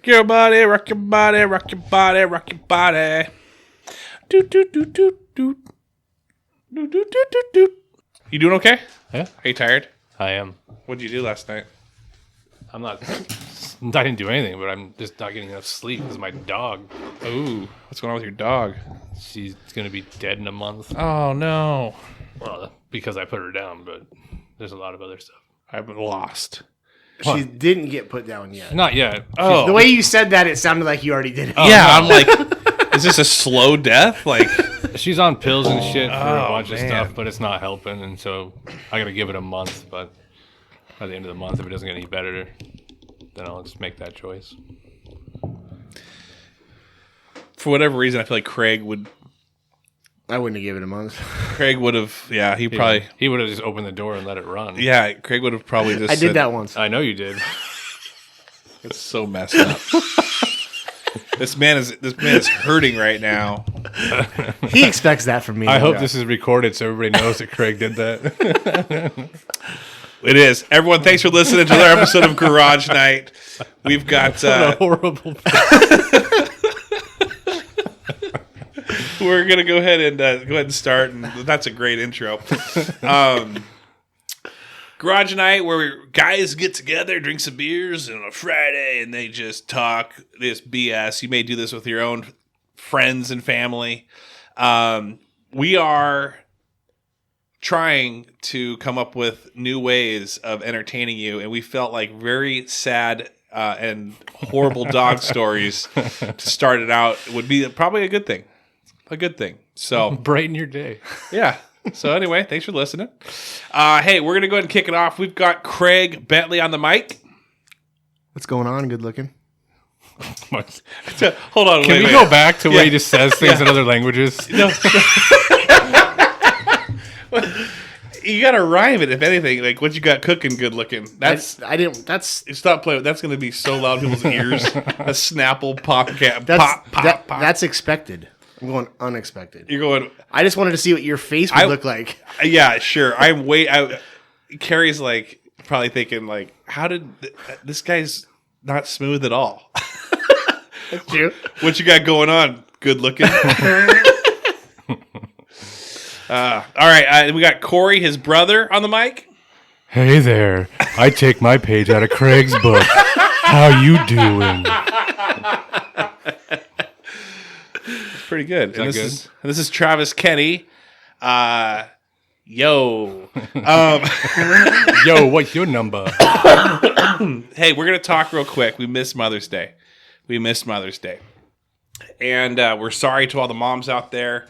your body, rock your body, rock your body, rock your body. Doot, doot, doot, doot, doot. Doot, doot, doot, doot, doot. You doing okay? Yeah. Are you tired? I am. What did you do last night? I'm not. I didn't do anything, but I'm just not getting enough sleep because my dog. Ooh, what's going on with your dog? She's gonna be dead in a month. Oh no. Well, because I put her down, but there's a lot of other stuff. I've been lost. She didn't get put down yet. Not yet. Oh. The way you said that, it sounded like you already did it. Yeah, I'm like, is this a slow death? Like, She's on pills and shit for a Oh, bunch of man. stuff, but it's not helping, and so I gotta give it a month. But by the end of the month, if it doesn't get any better, then I'll just make that choice. for whatever reason, I feel like Craig would I wouldn't have given it a month. Craig would have, yeah, he probably, He would have just opened the door and let it run. yeah, Craig would have probably just I did that once. I know you did. It's so messed up. This man is hurting right now. He expects that from me. I hope this is recorded so everybody knows that Craig did that. It is. Everyone, thanks for listening to another episode of Garage Night. We've got What a horrible. we're gonna go ahead and start, and that's a great intro. Garage Night, where guys get together, drink some beers on a Friday, and they just talk this BS. You may do this with your own friends and family. We are trying to come up with new ways of entertaining you, and we felt like very sad and horrible dog stories to start it out would be probably a good thing. A good thing. So Brighten your day. yeah. So anyway, thanks for listening. Hey, we're gonna go ahead and kick it off. We've got Craig Bentley on the mic. What's going on? Good looking. Hold on. Can we go back to where he just says things in other languages? No. You gotta rhyme it, if anything. Like what you got cooking, good looking. That's I didn't. That's stop playing. That's gonna be so loud in people's ears. A Snapple pop cat. Pop. that's expected. I'm going unexpected. You're going. I just wanted to see what your face would look like. Yeah, sure. Carrie's like probably thinking like, how did this guy's not smooth at all? That's true. What you got going on? Good looking. All right, we got Corey, his brother, on the mic. Hey there. I take my page out of Craig's book. How you doing? It's pretty good. And that this is Travis Kenny. Yo. Yo, what's your number? Hey, we're going to talk real quick. We missed Mother's Day. And we're sorry to all the moms out there.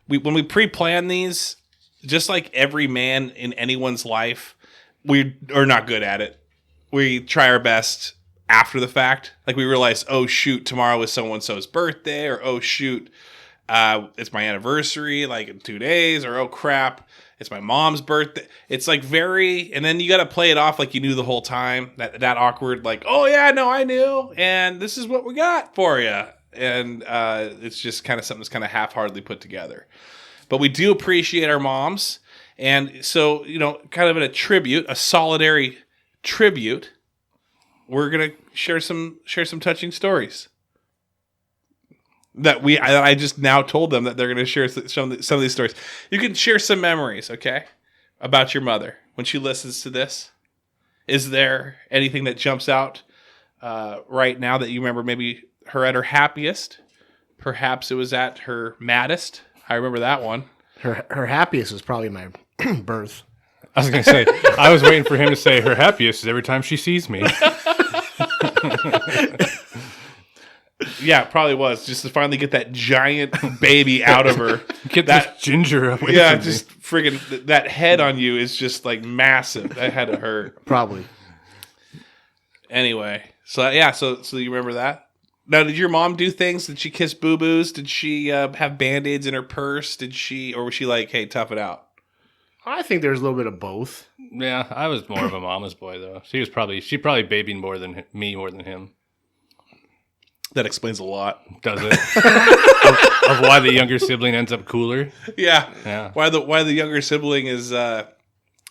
When we pre-plan these, just like every man in anyone's life, we are not good at it. We try our best after the fact. Like we realize, oh shoot, tomorrow is so-and-so's birthday, or oh shoot, it's my anniversary, like in 2 days, or oh crap, it's my mom's birthday. It's like and then you got to play it off like you knew the whole time. That awkward, like, oh yeah, no, I knew, and this is what we got for you. And it's just kind of something that's kind of half-heartedly put together. But we do appreciate our moms. And so, kind of in a solidary tribute, we're going to share some touching stories. That I just now told them that they're going to share some of these stories. You can share some memories, okay, about your mother when she listens to this. Is there anything that jumps out right now that you remember maybe her at her happiest? Perhaps it was at her maddest. I remember that one. Her happiest was probably my birth. I was going to say, I was waiting for him to say her happiest is every time she sees me. Yeah, it probably was. Just to finally get that giant baby out of her. Get that ginger away yeah, from just me. friggin' that head on you is just like massive. That had to hurt. Probably. Anyway, so you remember that? Now, did your mom do things? Did she kiss boo-boos? Did she have Band-Aids in her purse? Or was she like, hey, tough it out? I think there's a little bit of both. Yeah, I was more of a mama's boy though. She probably babied more than him. That explains a lot. Does it? of why the younger sibling ends up cooler? Yeah. Why the younger sibling is a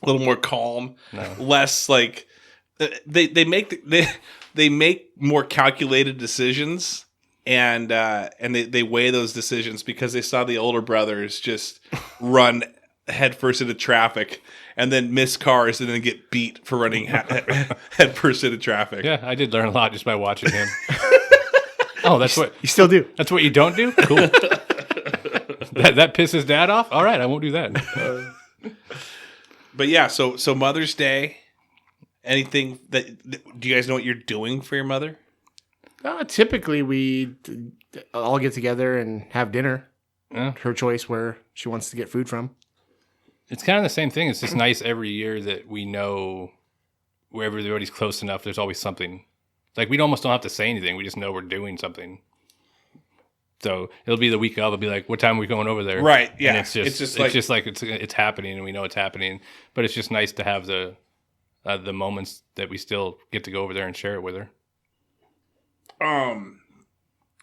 little more calm, less like they make they make more calculated decisions, and they weigh those decisions because they saw the older brothers just run headfirst into traffic and then miss cars and then get beat for running headfirst into traffic. Yeah, I did learn a lot just by watching him. Oh, that's what You still do. that's what you don't do? Cool. that pisses Dad off? All right, I won't do that. But yeah, so Mother's Day, anything that do you guys know what you're doing for your mother? Typically, we all get together and have dinner. Yeah. Her choice where she wants to get food from. It's kind of the same thing. It's just nice every year that we know wherever everybody's close enough, there's always something. Like, we almost don't have to say anything. We just know we're doing something. So it'll be the week of. It'll be like, what time are we going over there? Right. Yeah. And it's just like it's happening, and we know it's happening. But it's just nice to have the moments that we still get to go over there and share it with her.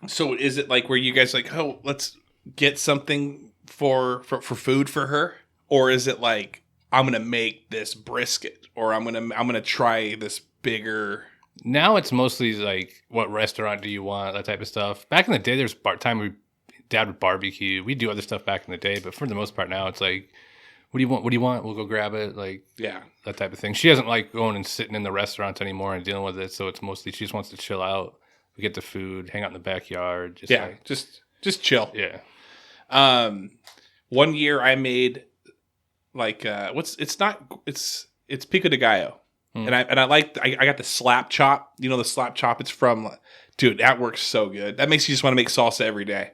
So is it like where you guys like, oh, let's get something for food for her, or is it like I'm gonna make this brisket, or I'm gonna try this bigger? Now it's mostly like, what restaurant do you want? That type of stuff. Back in the day, there's time Dad would barbecue. We do other stuff back in the day, but for the most part now, it's like, what do you want? What do you want? We'll go grab it. Like, yeah, that type of thing. She doesn't like going and sitting in the restaurants anymore and dealing with it. So it's mostly she just wants to chill out. We get the food, hang out in the backyard. Just chill. Yeah. 1 year I made like it's pico de gallo. And I got the slap chop. You know the slap chop? It's from, dude, that works so good. That makes you just want to make salsa every day.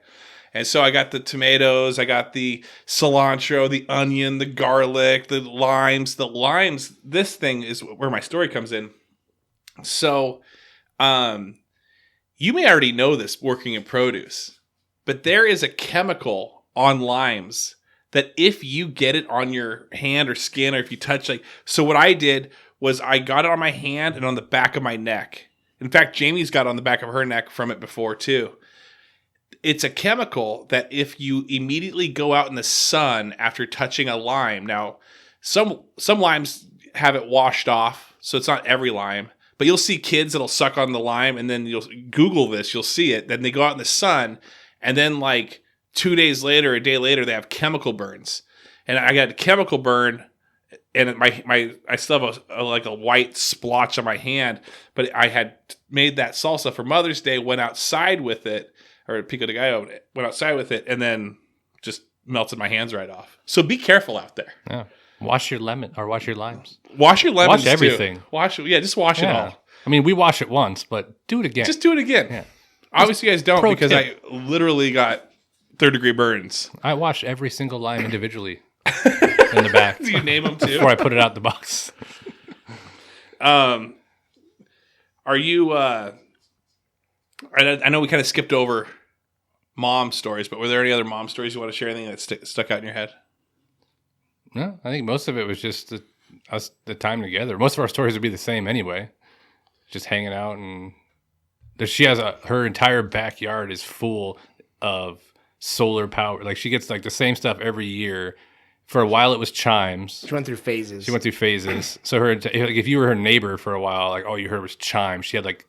And so I got the tomatoes, I got the cilantro, the onion, the garlic, the limes. The limes, this thing is where my story comes in. So, you may already know this working in produce, but there is a chemical on limes that if you get it on your hand or skin, or if you touch, so what I did was I got it on my hand and on the back of my neck. In fact, Jamie's got it on the back of her neck from it before too. It's a chemical that if you immediately go out in the sun after touching a lime, now some limes have it washed off, so it's not every lime, but you'll see kids that'll suck on the lime, and then you'll Google this, you'll see it. Then they go out in the sun, and then like 2 days later, a day later, they have chemical burns. And I got a chemical burn, and I still have a white splotch on my hand, but I had made that salsa for Mother's Day, went outside with it, or pico de gallo, went outside with it, and then just melted my hands right off. So be careful out there. Yeah. Wash your lemon or wash your limes. Wash your lemons. Wash everything. Too. Just wash it all. I mean, we wash it once, but do it again. Just do it again. Yeah. Obviously, you guys don't, because tip. I literally got third-degree burns. I wash every single lime individually in the back. Do you name them too? Before I put it out the box. Are you? I know we kind of skipped over mom stories, but were there any other mom stories you want to share? Anything that stuck out in your head? No, I think most of it was just the time together. Most of our stories would be the same anyway. Just hanging out, and she has her entire backyard is full of solar power. Like, she gets like the same stuff every year. For a while, it was chimes. She went through phases. So if you were her neighbor for a while, like all you heard was chimes. She had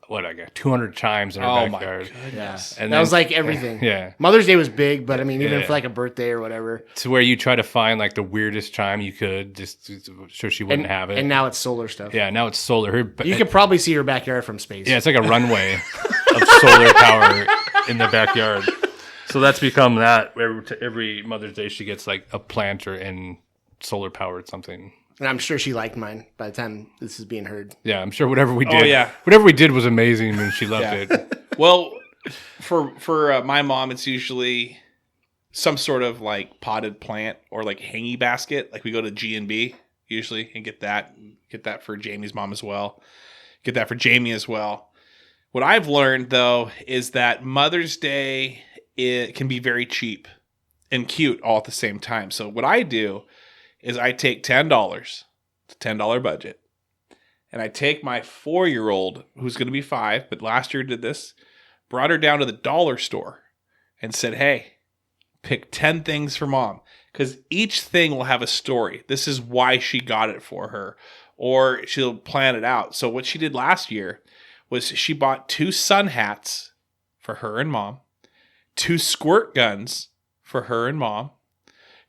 200 chimes in her backyard. My goodness. Yeah. And that was like everything. Yeah. Mother's Day was big, but I mean, even for like a birthday or whatever. To where you try to find like the weirdest chime you could, just so she wouldn't have it. And now it's solar stuff. Yeah, now it's solar. You could probably see her backyard from space. Yeah, it's like a runway of solar power in the backyard. So that's become that. Every Mother's Day, she gets like a planter and solar powered something. And I'm sure she liked mine by the time this is being heard. Yeah, I'm sure whatever we did. Oh, yeah. Whatever we did was amazing, and she loved it. Well, for my mom, it's usually some sort of like potted plant or like hangy basket. Like we go to G&B usually and get that for Jamie's mom as well. Get that for Jamie as well. What I've learned though is that Mother's Day, it can be very cheap and cute all at the same time. So what I do is I take $10, it's a $10 budget, and I take my 4-year-old, who's going to be 5, but last year did this, brought her down to the dollar store and said, hey, pick 10 things for mom, because each thing will have a story. This is why she got it for her, or she'll plan it out. So what she did last year was she bought 2 sun hats for her and mom, 2 squirt guns for her and mom,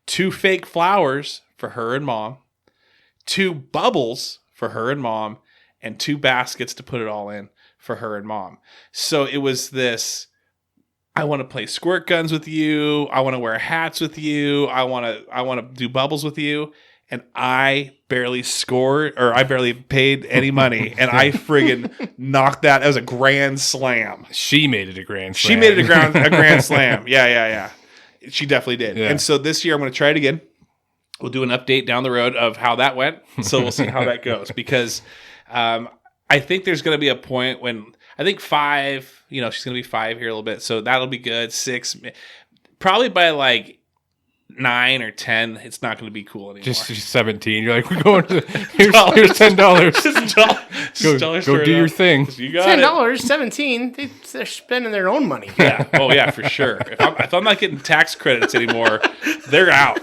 2 fake flowers for her and mom, 2 bubbles for her and mom, and 2 baskets to put it all in for her and mom. So it was this, I want to play squirt guns with you. I want to wear hats with you. I want to do bubbles with you. And I barely scored, or I barely paid any money, and I friggin' knocked that as a grand slam. She made it a grand slam. She made it a grand slam. Yeah. She definitely did. Yeah. And so this year I'm going to try it again. We'll do an update down the road of how that went. So we'll see how that goes, because I think there's going to be a point when I think 5. She's going to be 5 here a little bit, so that'll be good. 6, probably by like 9 or 10, it's not going to be cool anymore. Just 17. You're like, we're going to here's $10. Go do your thing. You got $10, 17. They're spending their own money. Yeah. Oh yeah, for sure. If I'm not getting tax credits anymore, they're out.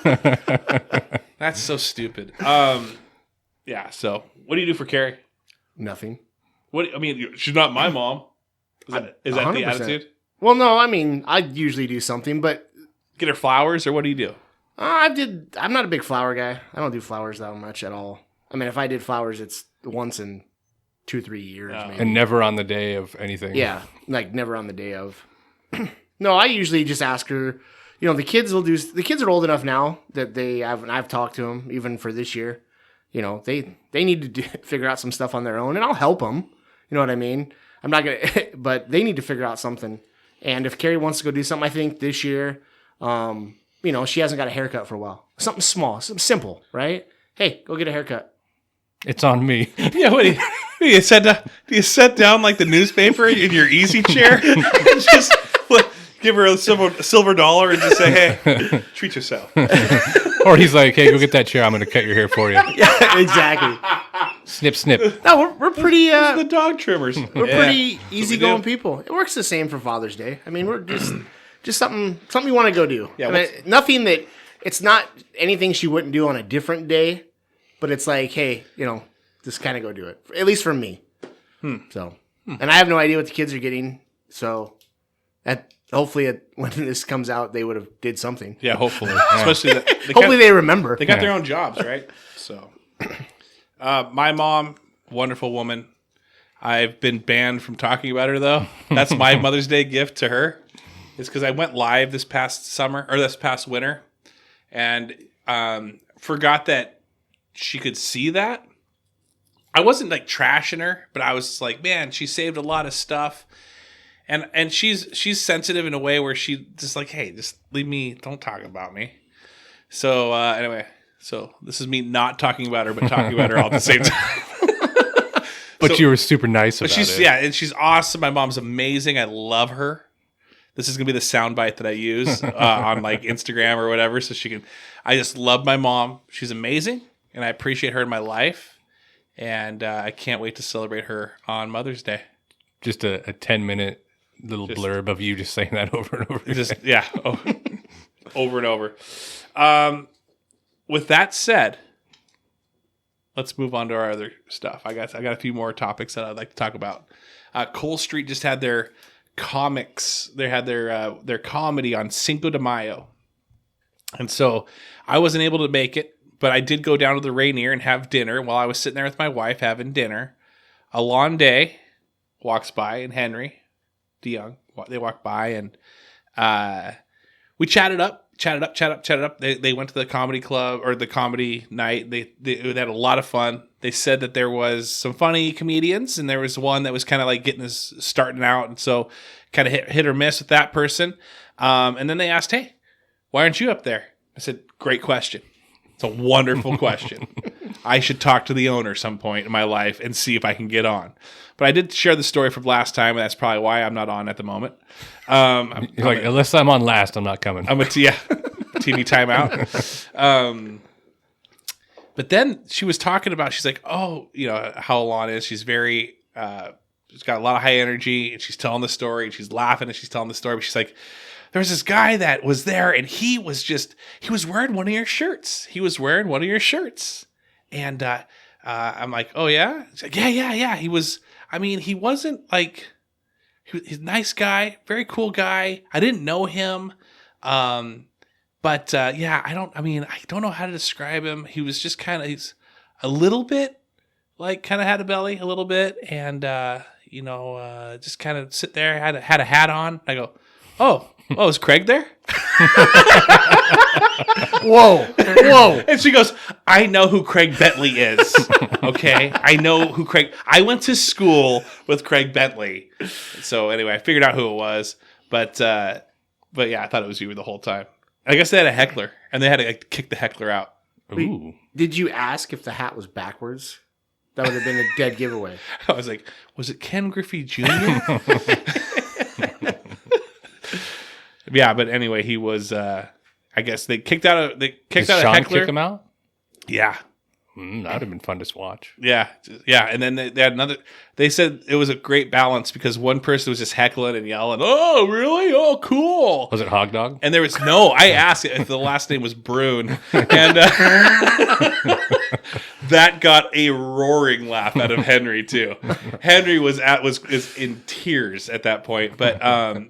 That's so stupid. Yeah. So what do you do for Carrie? Nothing. She's not my mom. Is that the 100%. attitude? Well, no, I usually do something, but Get her flowers, or what do you do? I'm not a big flower guy. I don't do flowers that much at all. I mean, if I did flowers, it's once in 2-3 years, maybe. And never on the day of anything. Yeah, like never on the day of. No, I usually just ask her. The kids will do. The kids are old enough now that I've talked to them even for this year. They need to figure out some stuff on their own, and I'll help them. You know what I mean? I'm not gonna, but they need to figure out something. And if Carrie wants to go do something, I think this year, she hasn't got a haircut for a while. Something small, something simple, right? Hey, go get a haircut. It's on me. Yeah, what do you set down like the newspaper in your easy chair and just give her a silver dollar and just say, hey, treat yourself. Or he's like, hey, go get that chair. I'm going to cut your hair for you. Yeah, exactly. Snip, snip. No, we're pretty. The dog trimmers. We're pretty easygoing people. It works the same for Father's Day. I mean, we're just something you want to go do. Yeah, I mean, nothing that it's not anything she wouldn't do on a different day, but it's like, hey, just kind of go do it. At least for me. So, and I have no idea what the kids are getting. So, hopefully, when this comes out, they would have did something. Yeah, hopefully. Yeah. Especially hopefully they remember. They got their own jobs, right? So, my mom, wonderful woman. I've been banned from talking about her, though. That's my Mother's Day gift to her. It's because I went live this past winter, and forgot that she could see that. I wasn't like trashing her, but I was like, man, she saved a lot of stuff. And she's sensitive in a way where she just like, hey, just leave me, don't talk about me. So anyway, so this is me not talking about her, but talking about her all at the same time. But you were super nice about it. Yeah, and she's awesome. My mom's amazing. I love her. This is gonna be the soundbite that I use on like Instagram or whatever, so she can. I just love my mom. She's amazing, and I appreciate her in my life. And I can't wait to celebrate her on Mother's Day. Just a 10-minute little blurb of you just saying that over and over. Over and over. With that said, let's move on to our other stuff. I got a few more topics that I'd like to talk about. Cole Street just had their comics. They had their comedy on Cinco de Mayo, and so I wasn't able to make it, but I did go down to the Rainier and have dinner. While I was sitting there with my wife having dinner, Alon Day walks by, and Henry DeYoung, they walked by, and we chatted up. They went to the comedy club or the comedy night. They had a lot of fun. They said that there was some funny comedians, and there was one that was kind of like starting out, and so kind of hit or miss with that person. And then they asked, "Hey, why aren't you up there?" I said, "Great question. It's a wonderful question. I should talk to the owner some point in my life and see if I can get on." But I did share the story from last time, and that's probably why I'm not on at the moment. Unless I'm on last, I'm not coming. I'm TV timeout. But then she was talking about, she's like, oh, how Alon is. She's very, she's got a lot of high energy, and she's telling the story, and she's laughing, and she's telling the story. But she's like, there's this guy that was there, and he was wearing one of your shirts. And I'm like, oh, yeah? She's like, yeah. I mean, he wasn't like he's a nice guy, very cool guy. I didn't know him. But yeah, I don't know how to describe him. He was just he's a little bit like kind of had a belly a little bit, and just kind of sit there, had a hat on. I go, oh, is Craig there? Whoa. And she goes, I know who Craig Bentley is. Okay, I know who I went to school with Craig Bentley. So anyway, I figured out who it was, but yeah, I thought it was you the whole time. I guess they had a heckler, and they had to kick the heckler out. Ooh. Did you ask if the hat was backwards? That would have been a dead giveaway. I was like, was it Ken Griffey Jr.? Yeah, but anyway, he was. I guess they kicked out a Sean heckler. kick him out? Yeah, That would have been fun to watch. yeah. And then they had another. They said it was a great balance because one person was just heckling and yelling, "Oh, really? Oh, cool!" Was it Hog Dog? And there was no. I asked if the last name was Brune, and that got a roaring laugh out of Henry too. Henry was in tears at that point. But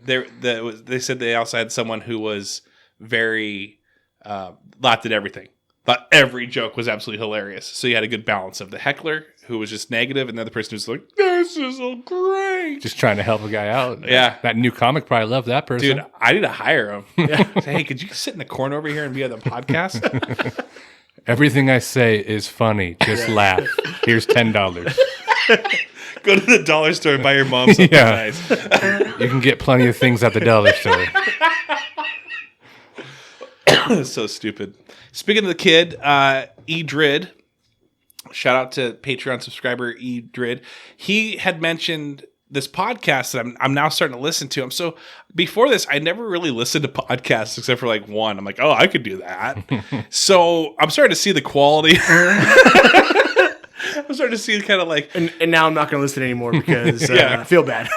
they said they also had someone who was very laughed at everything. Thought every joke was absolutely hilarious. So you had a good balance of the heckler who was just negative, and the other person who's like, "This is so great." Just trying to help a guy out. Yeah. That new comic probably loved that person. Dude, I need to hire him. Say, hey, could you sit in the corner over here and be on the podcast? Everything I say is funny. Just laugh. Here's $10. Go to the dollar store and buy your mom something nice. You can get plenty of things at the dollar store. So stupid. Speaking of the kid, Edrid, shout out to Patreon subscriber Edrid. He had mentioned this podcast that I'm now starting to listen to. So before this, I never really listened to podcasts except for like one. I'm like, oh, I could do that. So I'm starting to see the quality. I'm starting to see kind of like, and now I'm not going to listen anymore because I feel bad.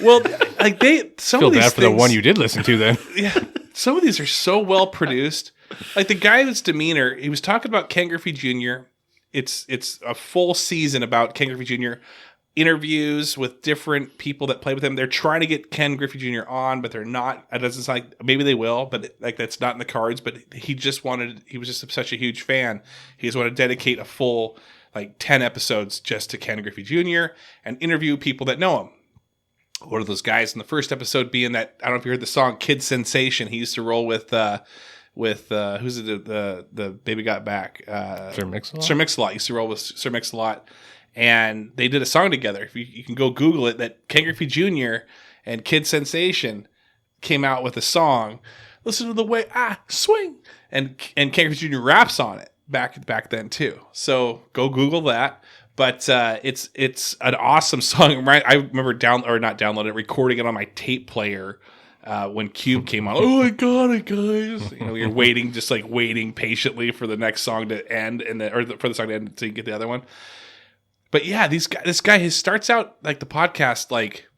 Well, like some Feel of these bad for things, the one you did listen to then. Yeah, some of these are so well produced. Like the guy's demeanor, he was talking about Ken Griffey Jr. It's a full season about Ken Griffey Jr. Interviews with different people that play with him. They're trying to get Ken Griffey Jr. on, but they're not. It doesn't sound like maybe they will, but like that's not in the cards. But he was just such a huge fan. He just wanted to dedicate a full 10 episodes just to Ken Griffey Jr. and interview people that know him. One of those guys in the first episode being that, I don't know if you heard the song Kid Sensation. He used to roll with who's the Baby Got Back? Sir Mix-a-Lot? Sir Mix-a-Lot. Used to roll with Sir Mix-a-Lot. And they did a song together. If you can go Google it, that Ken Griffey Jr. and Kid Sensation came out with a song. Listen to the way I swing. And Ken Griffey Jr. raps on it back then too. So go Google that. But it's an awesome song. Right? I remember recording it on my tape player when Cube came on. Oh, I got it, guys! You're waiting patiently for the next song to end, for the song to end until you get the other one. But yeah, this guy he starts out like the podcast like,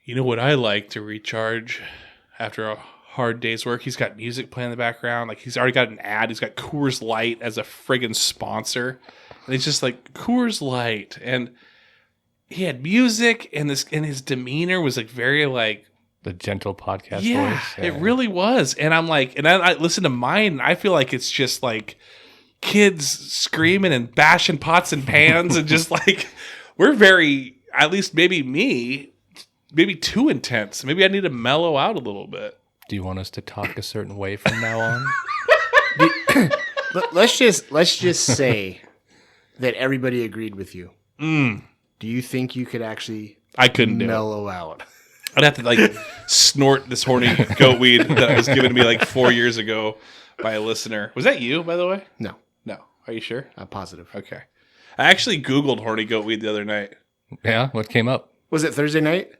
you know what I like to recharge after a hard day's work. He's got music playing in the background. Like he's already got an ad. He's got Coors Light as a friggin' sponsor, and he's just like Coors Light, and he had music, and his demeanor was like very like the gentle podcast voice. Yeah, it really was. And I'm like, and I listen to mine, and I feel like it's just like kids screaming and bashing pots and pans, and just like we're very, at least maybe too intense. Maybe I need to mellow out a little bit. Do you want us to talk a certain way from now on? Let's just say that everybody agreed with you. Do you think you could actually? I couldn't mellow out. I'd have to snort this horny goat weed that was given to me 4 years ago by a listener. Was that you, by the way? No. Are you sure? I'm positive. Okay. I actually Googled horny goat weed the other night. Yeah, what came up? Was it Thursday night?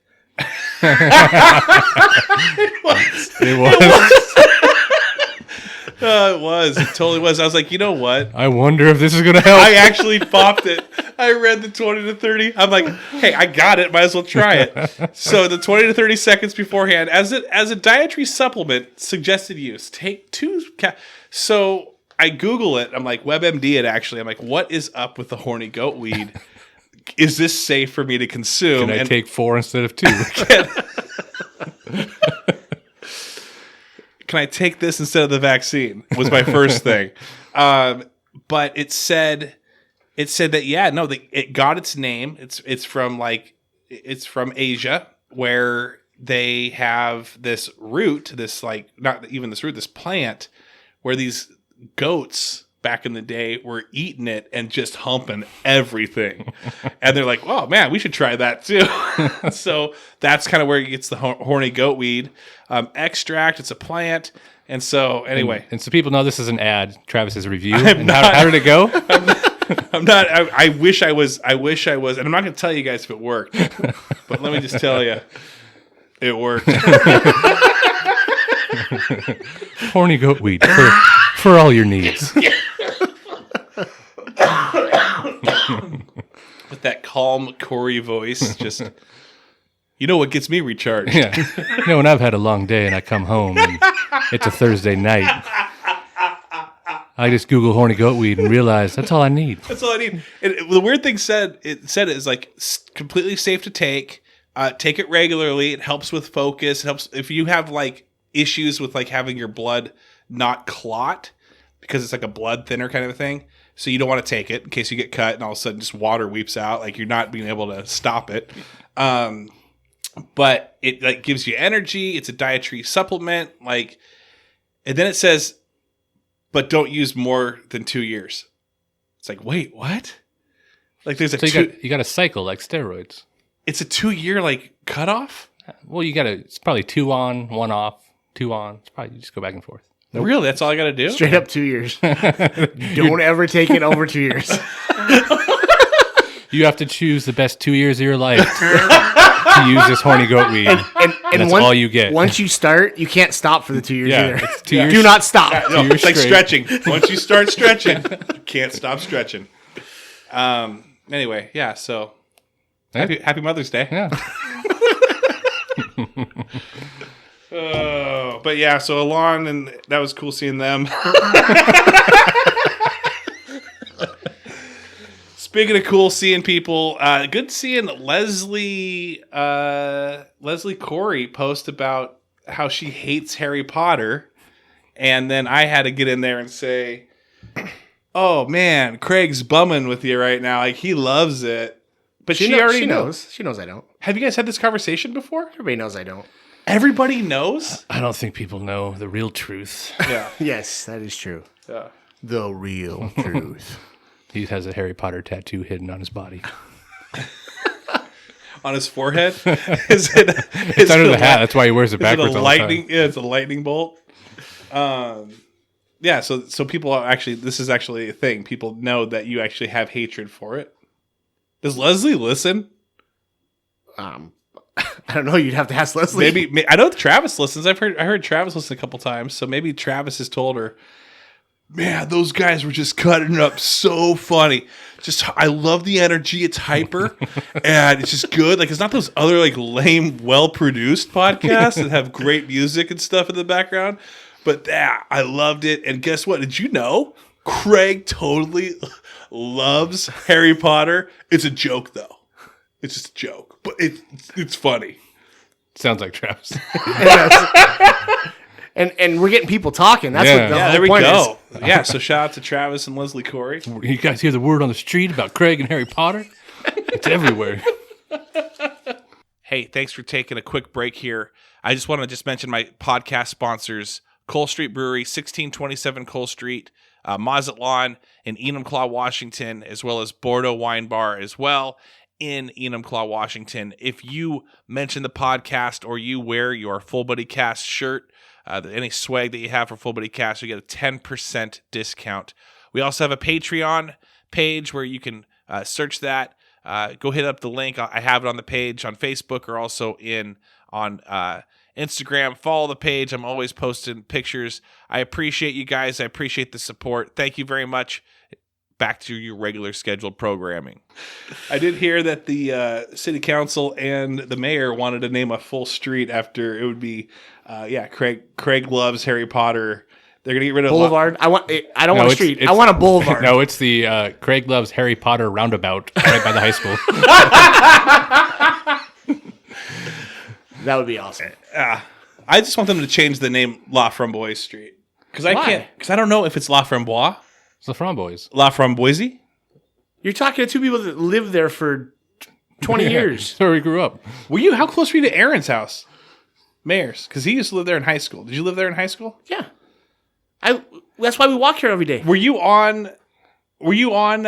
It was. It was. It was. It totally was. I was like, you know what? I wonder if this is going to help. I actually popped it. I read the 20 to 30. I'm like, hey, I got it. Might as well try it. So the 20 to 30 seconds beforehand, as a dietary supplement, suggested use. Take 2 So I Google it. I'm like, WebMD it actually. I'm like, what is up with the horny goat weed? is this safe for me to consume? Can I take 4 instead of 2? Can I take this instead of the vaccine? Was my first thing. But it said that it got its name. It's from Asia, where they have this root, this plant, where these goats back in the day were eating it and just humping everything. And they're like, oh man, we should try that too. So that's kind of where it gets the horny goat weed extract. It's a plant. And so anyway. And so people know this is an ad, Travis's review. How did it go? I'm not, I wish I was, and I'm not going to tell you guys if it worked, but let me just tell you, it worked. Horny goat weed for all your needs. With that calm Corey voice, just, you know what gets me recharged? Yeah. When I've had a long day and I come home and it's a Thursday night, I just Google horny goat weed and realize that's all I need. That's all I need. And the weird thing it is like completely safe to take. Take it regularly. It helps with focus. It helps if you have like issues with like having your blood not clot, because it's like a blood thinner kind of a thing. So you don't want to take it in case you get cut and all of a sudden just water weeps out. Like you're not being able to stop it. But it like gives you energy. It's a dietary supplement. Like, and then it says, but don't use more than 2 years. It's like, wait, what? Like there's you got a cycle like steroids. It's a 2 year like cutoff. Well, it's probably 2 on, 1 off, 2 on. It's probably you just go back and forth. Nope. Really? That's all I got to do? Straight up 2 years. Don't ever take it over 2 years. You have to choose the best 2 years of your life to use this horny goat weed. And that's all you get. Once you start, you can't stop for the 2 years either. It's 2 years. Do not stop. No, it's like stretching. Once you start stretching, you can't stop stretching. Anyway, yeah, so happy Mother's Day. Yeah. But yeah, so Alon, and that was cool seeing them. Speaking of cool seeing people, good seeing Leslie Corey post about how she hates Harry Potter, and then I had to get in there and say, "Oh man, Craig's bumming with you right now. Like he loves it." But she already knows. She knows I don't. Have you guys had this conversation before? Everybody knows I don't. Everybody knows? I don't think people know the real truth. Yeah. Yes, that is true. Yeah. The real truth. He has a Harry Potter tattoo hidden on his body. On his forehead? It's under the hat. That's why he wears it backwards all the time. Yeah, it's a lightning bolt. Yeah, so people are actually, this is actually a thing. People know that you actually have hatred for it. Does Leslie listen? I don't know. You'd have to ask Leslie. Maybe I know Travis listens. I heard Travis listen a couple times. So maybe Travis has told her, man, those guys were just cutting it up so funny. Just I love the energy. It's hyper and it's just good. Like it's not those other like lame, well produced podcasts that have great music and stuff in the background. But I loved it. And guess what? Did you know Craig totally loves Harry Potter? It's a joke though. It's just a joke, but it's funny. Sounds like Travis. And we're getting people talking. That's what the whole there we point go. is. Yeah, so shout out to Travis and Leslie Corey. You guys hear the word on the street about Craig and Harry Potter? It's everywhere. Hey, thanks for taking a quick break here. I just want to mention my podcast sponsors, Cole Street Brewery, 1627 Cole Street, Mazatlan in Enumclaw, Washington, as well as Bordeaux Wine Bar as well in Enumclaw, Washington. If you mention the podcast or you wear your Full Buddy Cast shirt, any swag that you have for Full Buddy Cast, you get a 10% discount. We also have a Patreon page where you can search that. Go hit up the link. I have it on the page on Facebook or also on Instagram. Follow the page. I'm always posting pictures. I appreciate you guys. I appreciate the support. Thank you very much. Back to your regular scheduled programming. I did hear that the city council and the mayor wanted to name a full street after it would be, Craig loves Harry Potter They're gonna get rid of Boulevard. I don't No, want a it's- street. I it's- want a boulevard. No, it's the Craig Loves Harry Potter roundabout right by the high school. That would be awesome. I just want them to change the name La Framboise Street because I Why? can't. Because I don't know if it's La Framboise, It's the Framboys. La Framboise. You're talking to two people that lived there for 20 years. That's where we grew up. Were you? How close were you to Aaron's house? Mayor's, because he used to live there in high school. Did you live there in high school? Yeah. That's why we walk here every day. Were you on? Are you on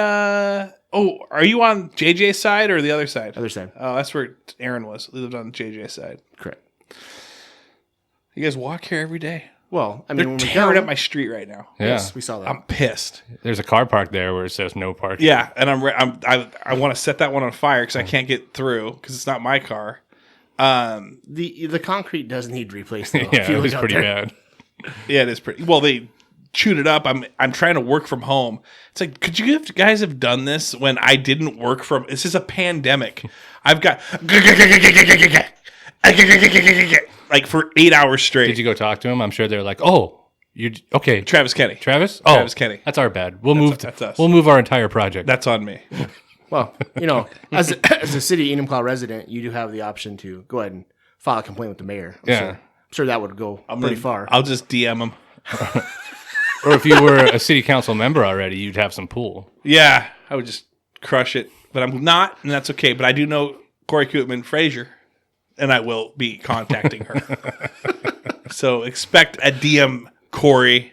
JJ's side or the other side? Other side. Oh, that's where Aaron was. He lived on JJ's side. Correct. You guys walk here every day. Well, I mean, They're when we tearing come, up my street right now. Yeah. Yes, we saw that. I'm pissed. There's a car park there where it says no parking. Yeah, and I want to set that one on fire because I can't get through because it's not my car. The concrete does need replaced, though. Yeah, it was pretty bad. Yeah, it is pretty. Well, they chewed it up. I'm trying to work from home. It's like, could you guys have done this when I didn't work from? This is a pandemic. I've got like for 8 hours straight. Did you go talk to him? I'm sure they're like, "Oh, you okay, Travis Kenny. Travis? Oh, Travis Kenny. That's our bad. We'll move. that's us. We'll move our entire project." That's on me. Well, as a city Enumclaw resident, you do have the option to go ahead and file a complaint with the mayor. I'm sure that would go pretty far. I'll just DM him. Or if you were a city council member already, you'd have some pull. Yeah, I would just crush it, but I'm not, and that's okay. But I do know Corey Kootman Frazier, and I will be contacting her. So expect a DM, Corey.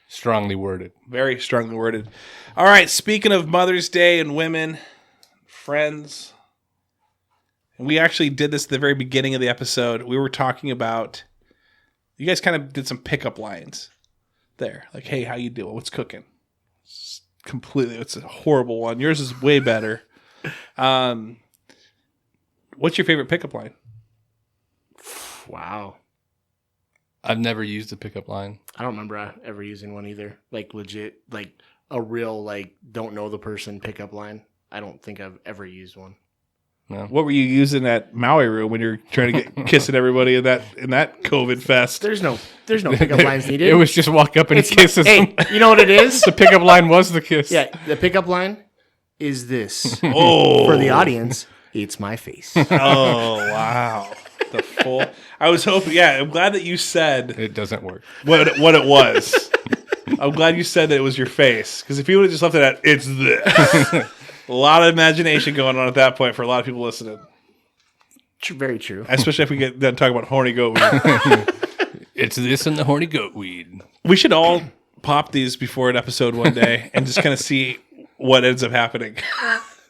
Strongly worded. Very strongly worded. All right, speaking of Mother's Day and women, friends, and we actually did this at the very beginning of the episode. We were talking about, you guys kind of did some pickup lines there. Like, hey, how you doing? What's cooking? It's a horrible one. Yours is way better. What's your favorite pickup line? Wow. I've never used a pickup line. I don't remember ever using one either. Like legit, like a real, like, don't know the person pickup line. I don't think I've ever used one. No. What were you using at Maui Room when you're trying to get kissing everybody in that COVID fest? There's no pickup lines needed. It was just walk up and he kisses Hey, them. you know what it is? The pickup line was the kiss. Yeah, the pickup line is this. Oh, For the audience, it's my face. Oh, wow. The full. I was hoping. Yeah, I'm glad that you said It doesn't work. what it was. I'm glad you said that it was your face, because if you would have just left it at it's this, a lot of imagination going on at that point for a lot of people listening. Very true. Especially if we get done talking about horny goat weed. It's this and the horny goat weed. We should all pop these before an episode one day and just kind of see what ends up happening.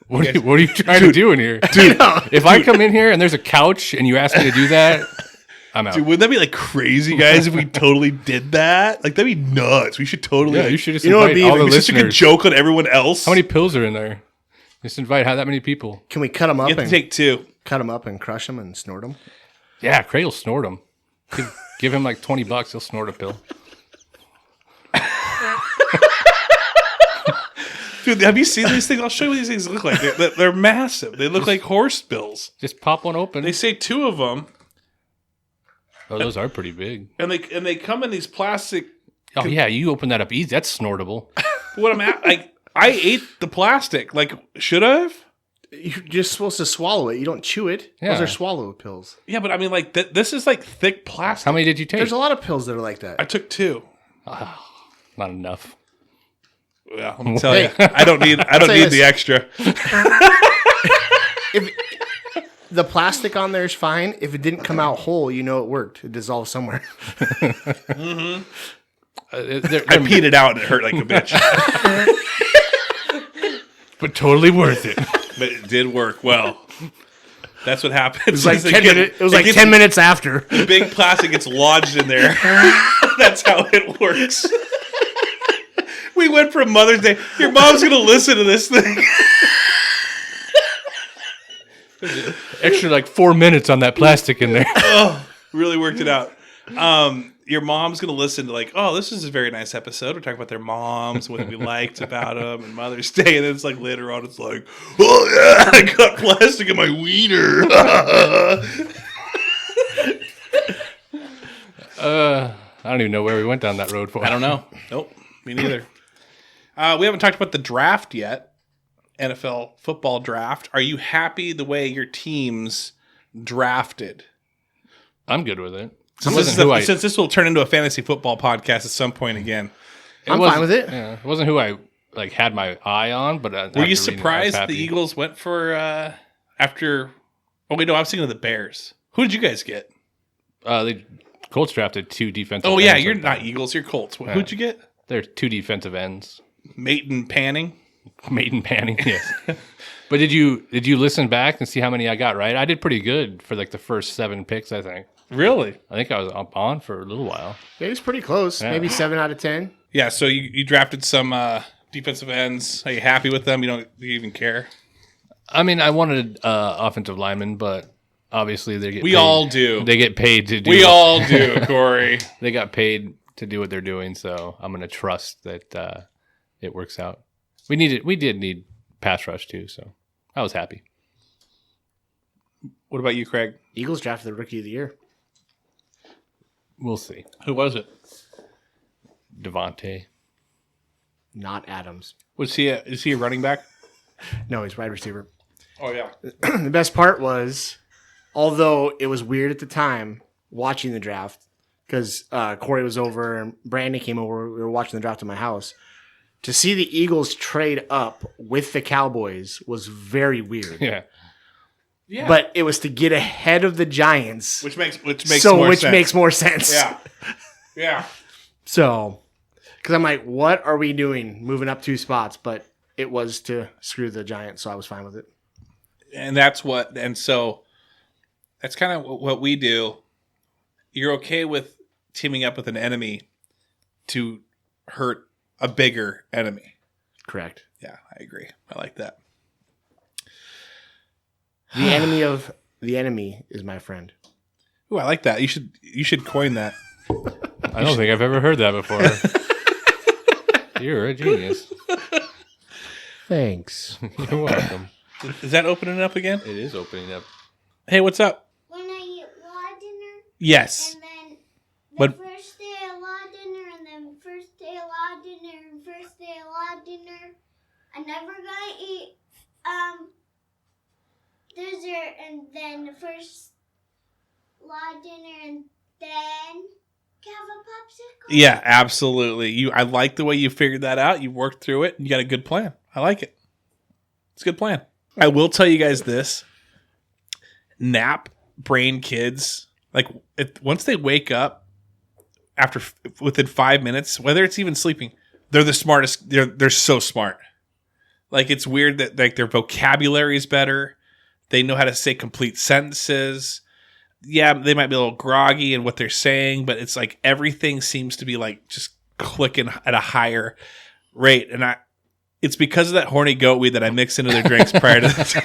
What are you trying to do in here? Dude, if I come in here and there's a couch and you ask me to do that, I'm out. Dude, wouldn't that be like crazy, guys, if we totally did that? Like, that'd be nuts. We should totally. Yeah, like, you should just You know what'd invite be all the even- just like a listeners. joke on everyone else. How many pills are in there? Just invite that many people. Can we cut them up You have to and take two. crush them and snort them? Yeah, Craig will snort them. Give him like $20, he'll snort a pill. Dude, have you seen these things? I'll show you what these things look like. They're massive. They look like horse bills. Just pop one open. They say two of them, Oh, those are pretty big. and they come in these plastic. Oh yeah, you open that up easy. That's snortable. What I'm at, like, I ate the plastic. Like, should I have? You're just supposed to swallow it. You don't chew it. Yeah. Those are swallow pills. Yeah, but I mean, like, this is like thick plastic. How many did you take? There's a lot of pills that are like that. I took two. Not enough. Yeah, I'm telling you, I don't need say the extra. If the plastic on there is fine. If it didn't come out whole, you know it worked. It dissolved somewhere. They're I peed it out and it hurt like a bitch. but totally worth it. But it did work well. That's what happens. It was like 10 minutes after. The big plastic gets lodged in there. That's how it works. We went from Mother's Day. Your mom's going to listen to this thing. Extra like 4 minutes on that plastic in there. Oh, really worked it out. Your mom's going to listen to like, oh, this is a very nice episode. We're talking about their moms, what we liked about them, and Mother's Day. And then it's like later on, it's like, oh, yeah, I got plastic in my wiener. I don't even know where we went down that road for. I don't know. Nope, me neither. We haven't talked about the draft yet. NFL football draft. Are you happy the way your teams drafted? I'm good with it. Since this will turn into a fantasy football podcast at some point again. I'm fine with it. Yeah, it wasn't who I had my eye on, but were you surprised the Eagles went for after? Oh wait, no, I was thinking of the Bears. Who did you guys get? The Colts drafted 2 defensive. Oh yeah, ends you're not Eagles. You're Colts. Who'd you get? They're 2 defensive ends. Maton Panning. Maton Panning, yes. But did you listen back and see how many I got right? I did pretty good for like the first 7 picks, I think. Really? I think I was up on for a little while. It was pretty close. Yeah. Maybe 7 out of 10. Yeah. So you drafted some defensive ends. Are you happy with them? Do you even care? I mean, I wanted offensive linemen, but obviously they get. We all do. They get paid to do. We all do, Corey. They got paid to do what they're doing, so I'm going to trust that it works out. We did need pass rush too, so I was happy. What about you, Craig? Eagles drafted the rookie of the year. We'll see. Who was it? Devontae. Not Adams. Is he a running back? No, he's wide receiver. Oh yeah. The best part was, although it was weird at the time watching the draft, because Corey was over and Brandon came over, we were watching the draft at my house. To see the Eagles trade up with the Cowboys was very weird. Yeah. Yeah. But it was to get ahead of the Giants, Which makes more sense. makes more sense. Yeah. Yeah. So, because I'm like, what are we doing moving up 2 spots? But it was to screw the Giants, so I was fine with it. And so that's kind of what we do. You're okay with teaming up with an enemy to hurt a bigger enemy. Correct. Yeah, I agree. I like that. The enemy of the enemy is my friend. Ooh, I like that. You should coin that. I don't think I've ever heard that before. You're a genius. Thanks. You're welcome. Is that opening up again? It is opening up. Hey, what's up? When I eat law dinner, Yes. and then the But- first day of law dinner, and then first day of law dinner, and first day of law dinner, I never gonna eat dessert, and then the first law dinner, and then have a popsicle. Yeah, absolutely. I like the way you figured that out. You worked through it and you got a good plan. I like it. It's a good plan. I will tell you guys this. Nap brain kids, like once they wake up within 5 minutes, whether it's even sleeping, they're the smartest. They're so smart. Like it's weird that like their vocabulary is better. They know how to say complete sentences. Yeah, they might be a little groggy in what they're saying, but it's like everything seems to be like just clicking at a higher rate. And it's because of that horny goat weed that I mix into their drinks prior to this.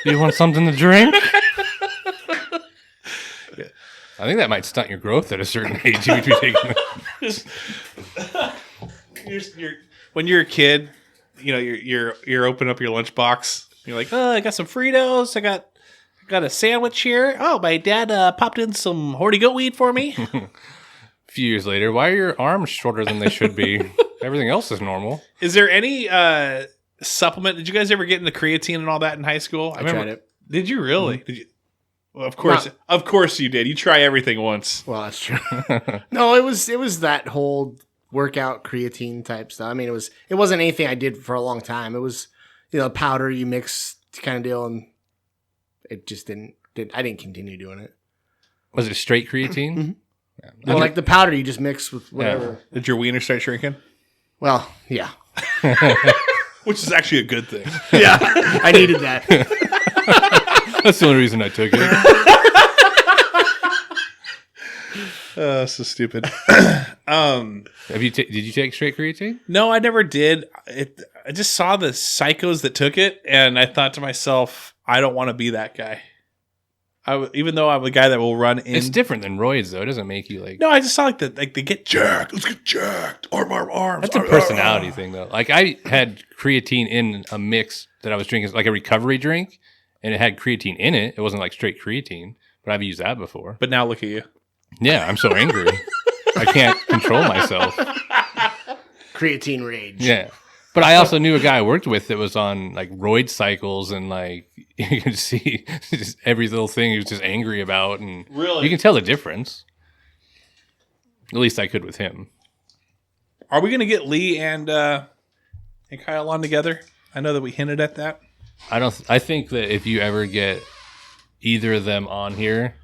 You want something to drink? I think that might stunt your growth at a certain age. If you take When you're a kid, you're opening up your lunchbox. You're like, oh, I got some Fritos. I got a sandwich here. Oh, my dad popped in some horny goat weed for me. a few years later, why are your arms shorter than they should be? Everything else is normal. Is there any supplement? Did you guys ever get into creatine and all that in high school? I tried it. Did you really? Did you? Well, of course you did. You try everything once. Well, that's true. No, it was that whole workout creatine type stuff. I mean, it wasn't anything I did for a long time. It was, powder you mix kind of deal, and it just didn't. I didn't continue doing it. Was it straight creatine? Mm-hmm. Yeah. Well, like the powder you just mix with whatever. Yeah. Did your wiener start shrinking? Well, yeah. Which is actually a good thing. Yeah, I needed that. That's the only reason I took it. So stupid. Did you take straight creatine? No, I never did. I just saw the psychos that took it, and I thought to myself, I don't want to be that guy. Even though I'm a guy that will run in. It's different than roids, though. It doesn't make you like. No, I just saw they get jacked. Let's get jacked. Arms. That's a personality thing, though. Like I had creatine in a mix that I was drinking, like a recovery drink, and it had creatine in it. It wasn't like straight creatine, but I've used that before. But now look at you. Yeah, I'm so angry. I can't control myself. Creatine rage. Yeah. But I also knew a guy I worked with that was on like roid cycles, and like you could see just every little thing he was just angry about, and Really? you can tell the difference. At least I could with him. Are we going to get Lee and Kyle on together? I know that we hinted at that. I think that if you ever get either of them on here,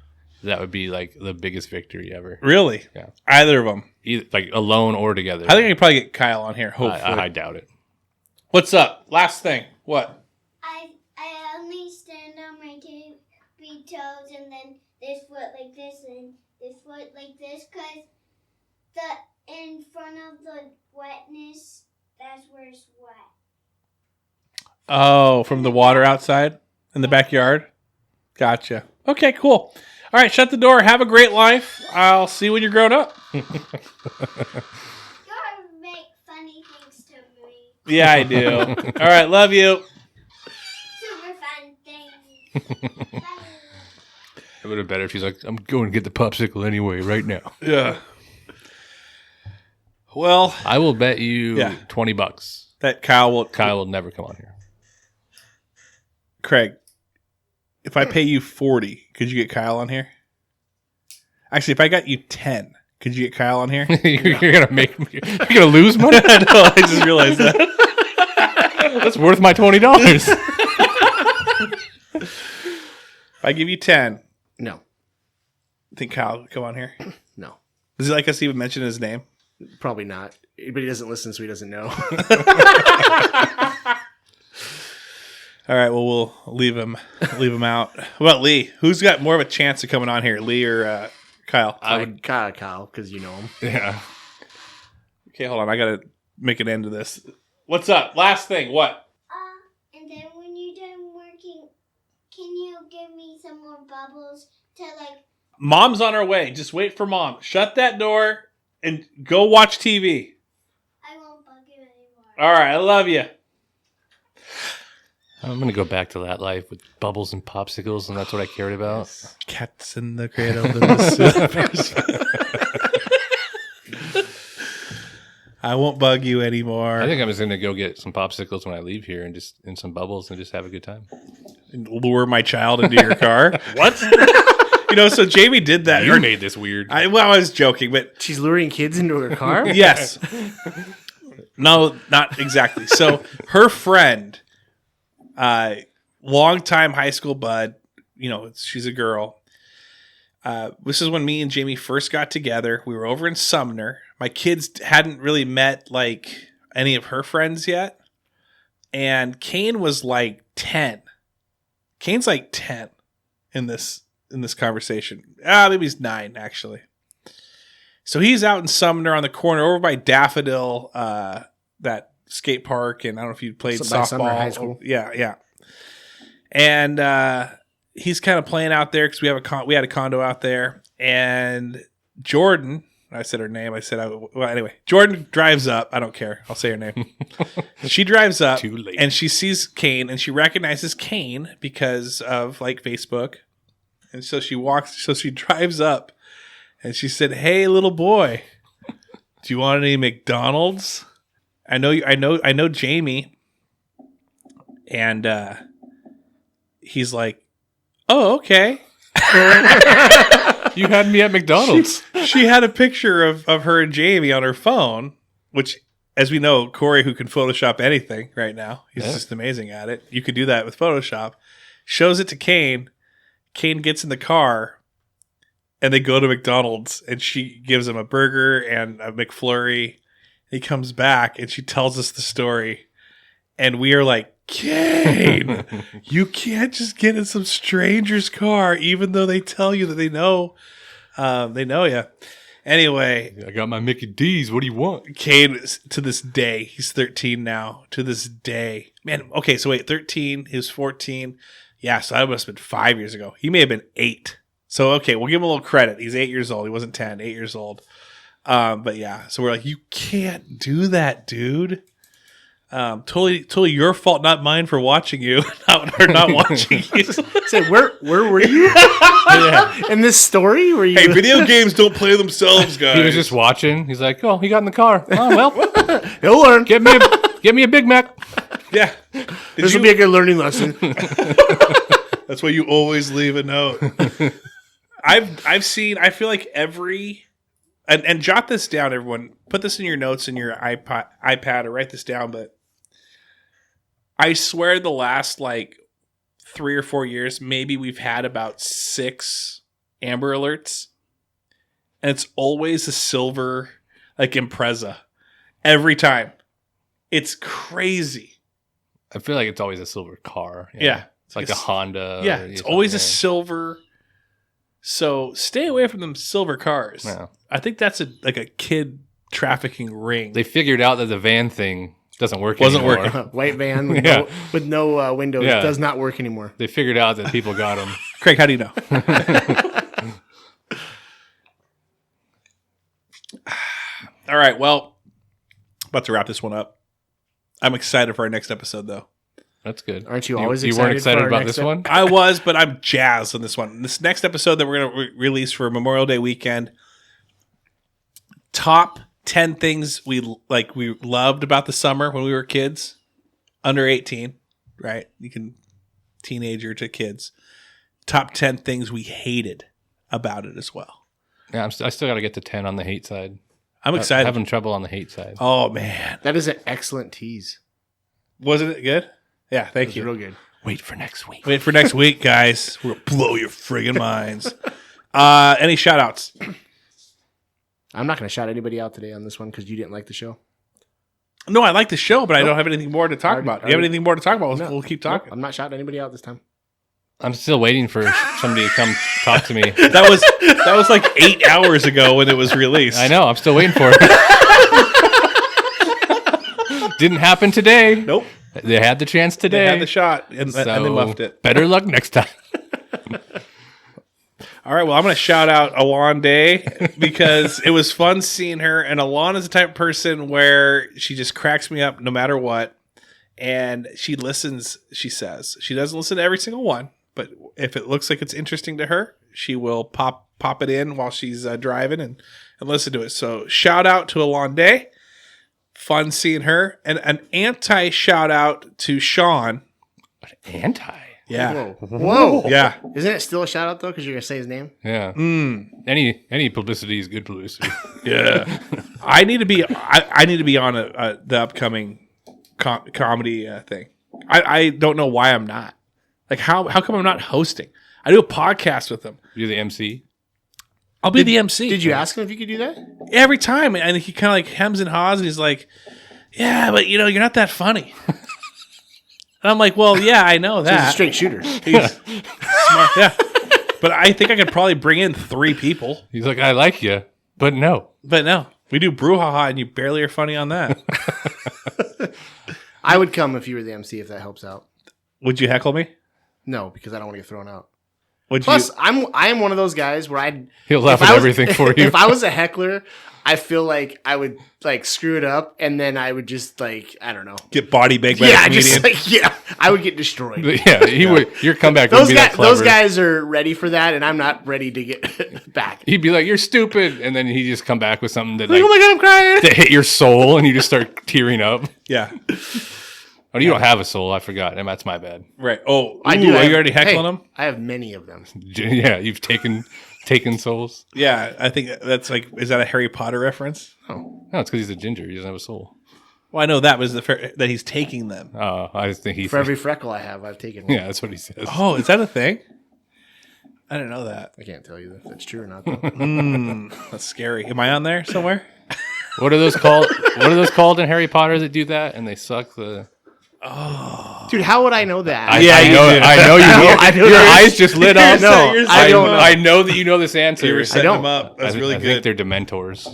that would be like the biggest victory ever. Really? Yeah. Either of them. Either, like alone or together. I think I could probably get Kyle on here, hopefully. I doubt it. What's up? Last thing. What? I only stand on my tippy toes and then this foot like this and this foot like this because the in front of the wetness, that's where it's wet. Oh, from the water outside in the backyard? Gotcha. Okay, cool. All right, shut the door. Have a great life. I'll see you when you're grown up. You gotta make funny things to me. Yeah, I do. All right, love you. Super fun things. Bye. It would have been better if she's like, I'm going to get the popsicle anyway, right now. Yeah. Well, I will bet you Yeah. $20 that Kyle will never come on here. Craig, if I pay you 40, could you get Kyle on here? Actually, if I got you 10, could you get Kyle on here? You're gonna lose money. I know, I just realized that. That's worth my $20. If I give you 10, No. think Kyle would come on here? No. Does he like us to even mention his name? Probably not. But he doesn't listen, so he doesn't know. All right, well, we'll leave him out. What about Lee? Who's got more of a chance of coming on here, Lee or Kyle? I would. Kyle, because you know him. Yeah. Okay, hold on. I got to make an end to this. What's up? Last thing. What? And then when you're done working, can you give me some more bubbles to like? Mom's on her way. Just wait for Mom. Shut that door and go watch TV. I won't bug you anymore. All right, I love you. I'm gonna go back to that life with bubbles and popsicles, and that's what I cared about. Cats in the cradle. In the I won't bug you anymore. I think I'm just gonna go get some popsicles when I leave here, and some bubbles, and just have a good time. And lure my child into your car. What? So Jamie did that. You made this weird. I was joking, but She's luring kids into her car? yes. No, not exactly. So her friend, longtime high school bud, she's a girl. This is when me and Jamie first got together. We were over in Sumner. My kids hadn't really met like any of her friends yet. And Kane was like 10. Kane's like 10 in this conversation. Maybe he's 9 actually. So he's out in Sumner on the corner over by Daffodil, that skate park, and I don't know if you played So by Sumner softball. High School. Yeah. And he's kind of playing out there because we had a condo out there, and Jordan. I said her name. Anyway, Jordan drives up. I don't care. I'll say her name. She drives up. Too late. And she sees Kane, and she recognizes Kane because of like Facebook. And so she drives up, and she said, "Hey, little boy, do you want any McDonald's? I know Jamie." And he's like, "Oh, okay." You had me at McDonald's. She had a picture of her and Jamie on her phone, which, as we know, Corey, who can Photoshop anything right now, he's just amazing at it. You could do that with Photoshop. Shows it to Kane. Kane gets in the car, and they go to McDonald's, and she gives him a burger and a McFlurry. He comes back, and she tells us the story, and we are like, Kane, you can't just get in some stranger's car, even though they tell you that they know you. Anyway, I got my Mickey D's. What do you want? Kane, to this day, he's 13 now. To this day, man. Okay, so wait, 13. He was 14. Yeah, so that must have been 5 years ago. He may have been 8. So okay, we'll give him a little credit. He's 8 years old. He wasn't 10. 8 years old. But yeah, so we're like, you can't do that, dude. Totally your fault, not mine for watching you, not watching you. Say, where were you in this story? Were you? Hey, video games don't play themselves, guys. He was just watching. He's like, "Oh, he got in the car. Oh well, He'll learn. get me a Big Mac." Yeah. This will be a good learning lesson. That's why you always leave a note. I've seen. I feel like every and jot this down, everyone. Put this in your notes in your iPad or write this down. But I swear, the last like 3 or 4 years, maybe we've had about 6 Amber Alerts, and it's always a silver like Impreza every time. It's crazy. I feel like it's always a silver car. Yeah. It's like a Honda. Yeah, it's always a silver. So stay away from them silver cars. Yeah. I think that's like a kid trafficking ring. They figured out that the van thing doesn't work Wasn't anymore. working. White van with Yeah. no windows Yeah. does not work anymore. They figured out that people got them. Craig, how do you know? All right, well, about to wrap this one up. I'm excited for our next episode, though. That's good. Aren't you always You excited weren't excited for our about next this one? I was, but I'm jazzed on this one. This next episode that we're going to release for Memorial Day weekend, top 10 things we loved about the summer when we were kids, under 18, right? You can teenager to kids. Top 10 things we hated about it as well. Yeah, I still got to get to 10 on the hate side. I'm excited. Having trouble on the hate side. Oh, man. That is an excellent tease. Wasn't it good? Yeah, thank It's you. real good. Wait for next week. Wait for next week, guys. We'll blow your friggin' minds. Any shout outs? I'm not going to shout anybody out today on this one because you didn't like the show. No, I like the show, but I don't have anything more to talk Already- about. Do you have anything more to talk about? No. We'll keep Nope, talking. I'm not shouting anybody out this time. I'm still waiting for somebody to come talk to me. That was like 8 hours ago when it was released. I know. I'm still waiting for it. Didn't happen today. Nope. They had the chance today. They had the shot and they muffed it. Better luck next time. All right, well, I'm going to shout out Alon Day because it was fun seeing her. And Alon is the type of person where she just cracks me up no matter what. And she listens, she says. She doesn't listen to every single one, but if it looks like it's interesting to her, she will pop it in while she's driving and listen to it. So shout out to Alon Day. Fun seeing her. And an anti-shout out to Sean. Anti. Yeah. Whoa. Yeah. Isn't it still a shout out though? Because you're going to say his name? Yeah. Any publicity is good publicity. Yeah. I need to be on the upcoming comedy thing. I don't know why I'm not. Like how come I'm not hosting? I do a podcast with him. You're the MC. I'll be the MC. Did you ask him if you could do that? Every time, and he kind of like hems and haws, and he's like, "Yeah, but you're not that funny." And I'm like, "Well, yeah, I know He's a that." straight shooter. He's smart, yeah. But I think I could probably bring in 3 people. He's like, I like you, but no. But no, we do brouhaha, and you barely are funny on that. I would come if you were the MC if that helps out. Would you heckle me? No, because I don't want to get thrown out. Would Plus, you? I am one of those guys where I'd He'll laugh if at I was- everything for you. If I was a heckler, I feel like I would like screw it up, and then I would just like I don't know. Get body bagged by a Yeah, comedian. just like I would get destroyed. Yeah, he would. Your comeback would Those be guys, that clever. those guys are ready for that, and I'm not ready to get back. He'd be like, "You're stupid," and then he just come back with something that Like, like oh my god, I'm crying. that hit your soul, and you just start tearing up. Yeah. Oh, you don't have a soul. I forgot. And that's my bad. Right. Oh, I ooh, do. Are have- you already heckling hey, them? I have many of them. Yeah, you've taken souls. Yeah, I think that's like, is that a Harry Potter reference? No, it's because he's a ginger. He doesn't have a soul. Well, I know that was that he's taking them. Oh, I just think he's. For every freckle I have, I've taken one. Yeah, that's what he says. Oh, is that a thing? I didn't know that. I can't tell you if that's true or not. Though. That's scary. Am I on there somewhere? What are those called? What are those called in Harry Potter that do that and they suck the? Dude, how would I know that? Yeah, I you know. do. I know you know. I do. Your eyes just lit up. No, You're I setting don't them know. up. I know that you know this answer. You were setting don't. them up. That's really I good. think they're Dementors.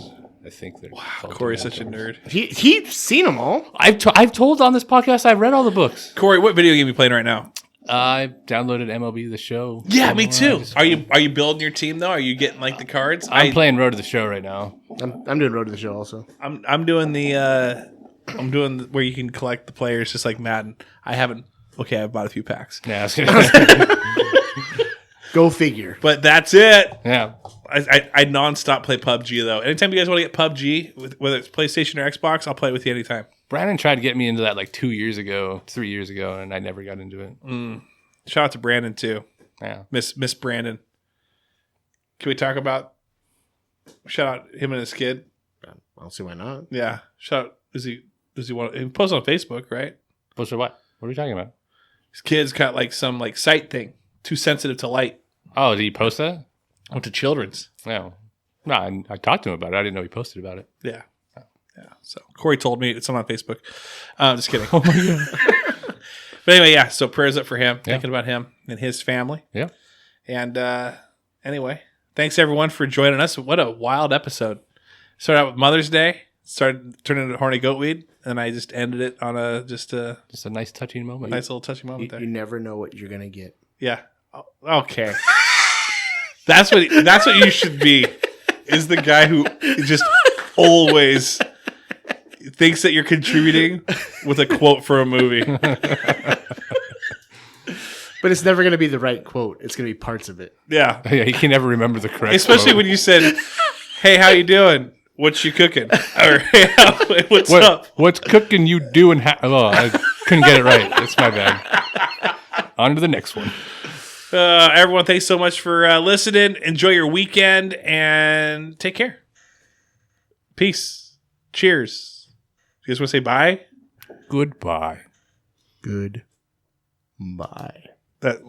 I think they're. called Corey's Dementors. such a nerd. He's seen them all. I've told on this podcast. I've read all the books. Corey, what video game are you playing right now? I downloaded MLB The Show. Yeah, me too. Are you building your team though? Are you getting like the cards? I'm playing Road to the Show right now. I'm doing Road to the Show also. I'm doing the I'm doing where you can collect the players, just like Madden. I haven't. Okay, I've bought a few packs. Yeah, I was gonna Go figure. But that's it. yeah. I nonstop play PUBG though. Anytime you guys want to get PUBG, whether it's PlayStation or Xbox, I'll play it with you anytime. Brandon tried to get me into that like 3 years ago, and I never got into it. Shout out to Brandon too. Yeah. Miss Brandon. Can we talk about shout out him and his kid? I don't see why not. Yeah. Shout out does he want he posts on Facebook, right? Post for what? What are we talking about? His kid's got like some like sight thing. Too sensitive to light. Oh, did he post that? Went to Children's. No. No, I talked to him about it. I didn't know he posted about it. Yeah. Yeah. So Corey told me it's on Facebook. Just kidding. Oh my God. But anyway, yeah. So prayers up for him. Thinking about him and his family. Yeah. And anyway, thanks everyone for joining us. What a wild episode. Started out with Mother's Day. Started turning into Horny Goatweed. And I just ended it on just a nice touching moment. nice little touching moment there. You never know what you're gonna get. Yeah. Oh, okay. That's what you should be. Is the guy who just always thinks that you're contributing with a quote for a movie. But it's never gonna be the right quote. It's gonna be parts of it. Yeah. Yeah, he can never remember the correct Especially quote. when you said, "Hey, how you doing? What you cooking?" Or "Hey, what's up?" What's cooking you doing? Oh, I couldn't get it right. That's my bad. On to the next one. Everyone, thanks so much for listening. Enjoy your weekend and take care. Peace. Cheers. You guys want to say bye? Goodbye. Good. Bye. That.